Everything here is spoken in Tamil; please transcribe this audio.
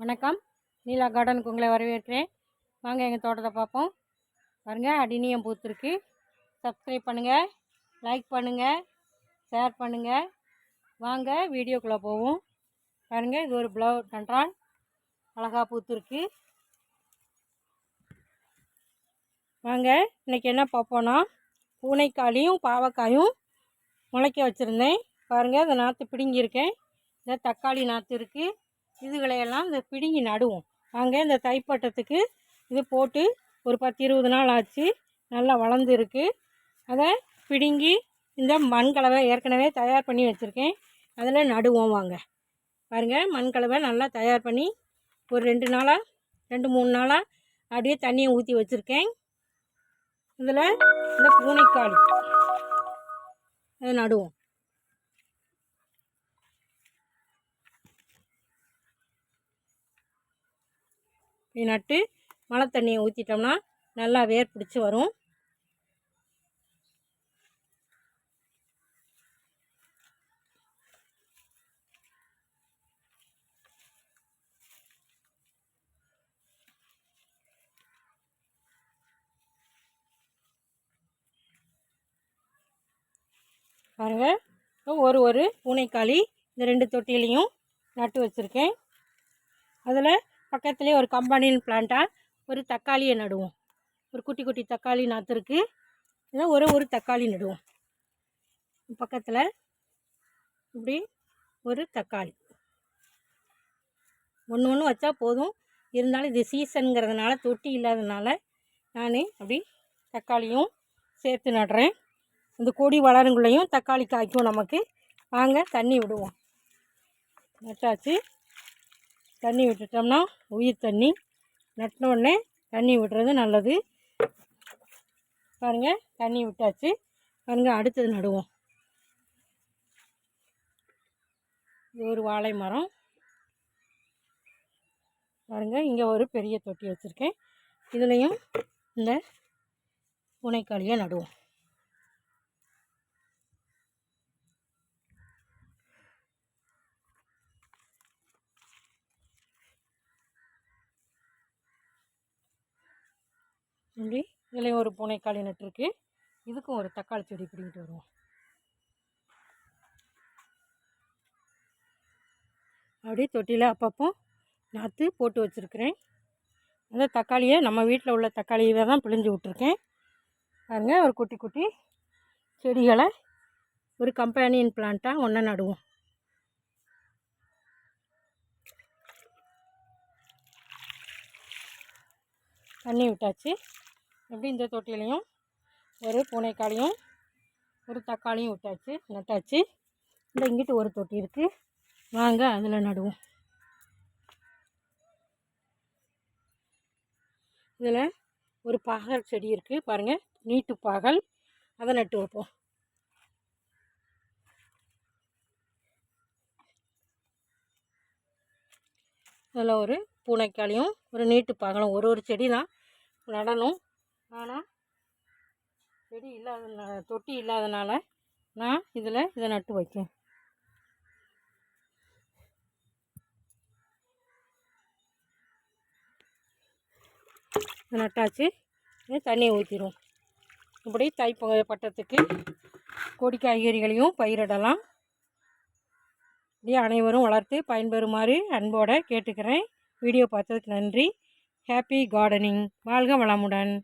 வணக்கம். நீலா கார்டனுக்கு உங்களை வரவேற்கிறேன். வாங்க எங்கள் தோட்டத்தை பார்ப்போம். பாருங்கள், அடினியம் பூத்துருக்கு. சப்ஸ்கிரைப் பண்ணுங்கள், லைக் பண்ணுங்கள், ஷேர் பண்ணுங்கள். வாங்க வீடியோக்குள்ளே போவோம். பாருங்கள், இது ஒரு ப்ளவர் கண்ட்ரான் அழகாக பூத்துருக்கு. வாங்க இன்றைக்கி என்ன பார்ப்போன்னா, பூனைக்காளியும் பாவக்காயும் முளைக்க வச்சுருந்தேன். பாருங்கள், இந்த நாற்று பிடுங்கியிருக்கேன். இந்த தக்காளி நாற்று இருக்குது. இதுகளையெல்லாம் இந்த பிடுங்கி நடுவோம். வாங்க, இந்த தைப்பட்டத்துக்கு இது போட்டு ஒரு 10-20 நாள் ஆச்சு. நல்லா வளர்ந்துருக்கு. அதை பிடுங்கி இந்த மண்கலவை ஏற்கனவே தயார் பண்ணி வச்சுருக்கேன், அதில் நடுவோம். வாங்க பாருங்கள், மண்கலவை நல்லா தயார் பண்ணி ஒரு 2-3 நாளாக அப்படியே தண்ணியை ஊற்றி வச்சுருக்கேன். இதில் இந்த பூனைக்காளி அதை நடுவோம். நட்டு மழை தண்ணியை ஊற்றிட்டோம்னா நல்லா வேர் பிடிச்சி வரும். பாருங்கள், ஒரு பூனைக்காளி இந்த 2 தொட்டிலையும் நட்டு வச்சுருக்கேன். அதில் பக்கத்துலேயே ஒரு கம்பெனின் பிளான்ட்டாக ஒரு தக்காளியை நடுவோம். ஒரு குட்டி குட்டி தக்காளி நாற்று இருக்குது. இதை ஒரு தக்காளி நடுவோம். பக்கத்தில் இப்படி ஒரு தக்காளி ஒன்று வச்சா போதும். இருந்தாலும் இது சீசனுங்கிறதுனால, தொட்டி இல்லாததுனால நான் அப்படி தக்காளியும் சேர்த்து நடுறேன். இந்த கொடி வளருங்குள்ளேயும் தக்காளி காய்க்கும் நமக்கு. வாங்க தண்ணி விடுவோம். நட்டாச்சு. தண்ணி விட்டுட்டோம்னா உயிர் தண்ணி. நட்டினோடனே தண்ணி விடுறது நல்லது. பாருங்கள், தண்ணி விட்டாச்சு. பாருங்கள், அடுத்தது நடுவோம். இது ஒரு வாழை மரம். பாருங்கள், இங்கே ஒரு பெரிய தொட்டி வச்சுருக்கேன். இதுலேயும் இந்த பூனைக்காளியை நடுவோம். இப்படி இதுலேயும் ஒரு பூனைக்காளி நட்டுருக்கு. இதுக்கும் ஒரு தக்காளி செடி பிடிக்கிட்டு வருவோம். அப்படியே தொட்டியில் அப்பப்போ நாற்று போட்டு வச்சுருக்கிறேன். அந்த தக்காளியை நம்ம வீட்டில் உள்ள தக்காளியை தான் பிழிஞ்சு விட்ருக்கேன். பாருங்கள், ஒரு குட்டி குட்டி செடிகளை ஒரு கம்பெனியன் பிளான்ட்டாக ஒன்று நடுவோம். தண்ணி விட்டாச்சு. எப்படி இந்த தொட்டிலையும் ஒரு பூனைக்காளியும் ஒரு தக்காளியும் நட்டாச்சு. இந்த இங்கிட்டு ஒரு தொட்டி இருக்குது. வாங்க அதில் நடுவோம். இதில் ஒரு பாகல் செடி இருக்குது. பாருங்கள், நீட்டு பாகல். அதை நட்டு வைப்போம். இதில் ஒரு பூனைக்காளியும் ஒரு நீட்டு பாகலும் ஒரு செடி தான் நடணும். ஆனால் செடி தொட்டி இல்லாதனால நான் இதை நட்டு வைக்கேன். நட்டாச்சு. தண்ணியை ஊற்றிடுவோம். இப்படி தைப்பட்டத்துக்கு கொடி காய்கறிகளையும் பயிரிடலாம். இப்படி அனைவரும் வளர்த்து பயன்பெறுமாறு அன்போடு கேட்டுக்கிறேன். வீடியோ பார்த்ததுக்கு நன்றி. Happy gardening. வாழ்க வளமுடன்.